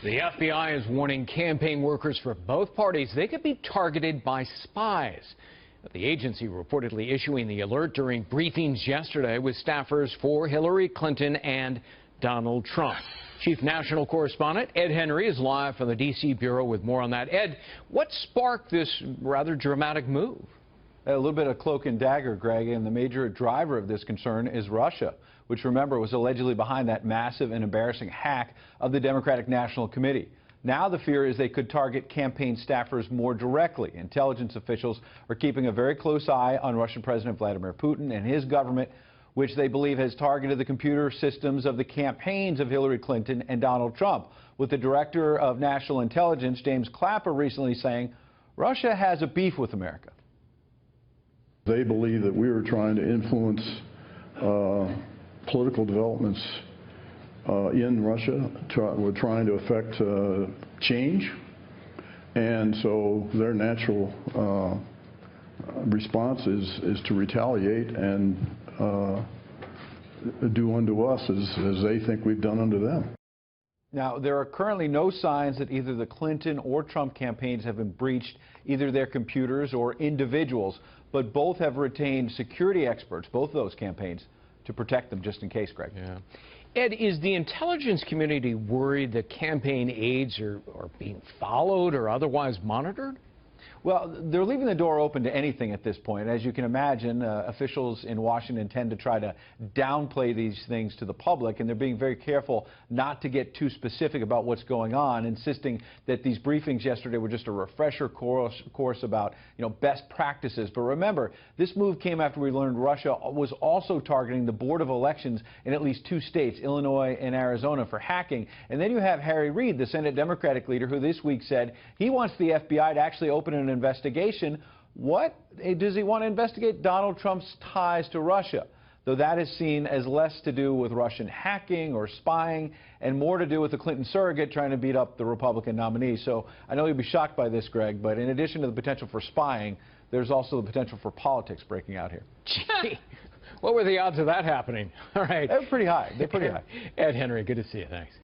The FBI is warning campaign workers for both parties they could be targeted by spies. The agency reportedly issuing the alert during briefings yesterday with staffers for Hillary Clinton and Donald Trump. Chief National Correspondent Ed Henry is live from the D.C. Bureau with more on that. Ed, what sparked this rather dramatic move? A little bit of cloak and dagger, Greg, and the major driver of this concern is Russia, which, remember, was allegedly behind that massive and embarrassing hack of the Democratic National Committee. Now the fear is they could target campaign staffers more directly. Intelligence officials are keeping a very close eye on Russian President Vladimir Putin and his government, which they believe has targeted the computer systems of the campaigns of Hillary Clinton and Donald Trump, with the Director of National Intelligence, James Clapper, recently saying Russia has a beef with America. They believe that we were trying to influence political developments in Russia. We're trying to affect change, and so their natural response is to retaliate and do unto us as they think we've done unto them. Now, there are currently no signs that either the Clinton or Trump campaigns have been breached, either their computers or individuals, but both have retained security experts, both of those campaigns, to protect them just in case, Greg. Yeah. Ed, is the intelligence community worried that campaign aides are being followed or otherwise monitored? Well, they're leaving the door open to anything at this point. As you can imagine, officials in Washington tend to try to downplay these things to the public, and they're being very careful not to get too specific about what's going on, insisting that these briefings yesterday were just a refresher course about, best practices. But remember, this move came after we learned Russia was also targeting the Board of Elections in at least 2 states, Illinois and Arizona, for hacking. And then you have Harry Reid, the Senate Democratic leader, who this week said he wants the FBI to actually open an investigation. What does he want to investigate? Donald Trump's ties to Russia, though that is seen as less to do with Russian hacking or spying and more to do with the Clinton surrogate trying to beat up the Republican nominee. So I know you'll be shocked by this, Greg, but in addition to the potential for spying, there's also the potential for politics breaking out here. Gee, what were the odds of that happening? All right. They're pretty high. They're pretty high. Ed Henry, good to see you. Thanks.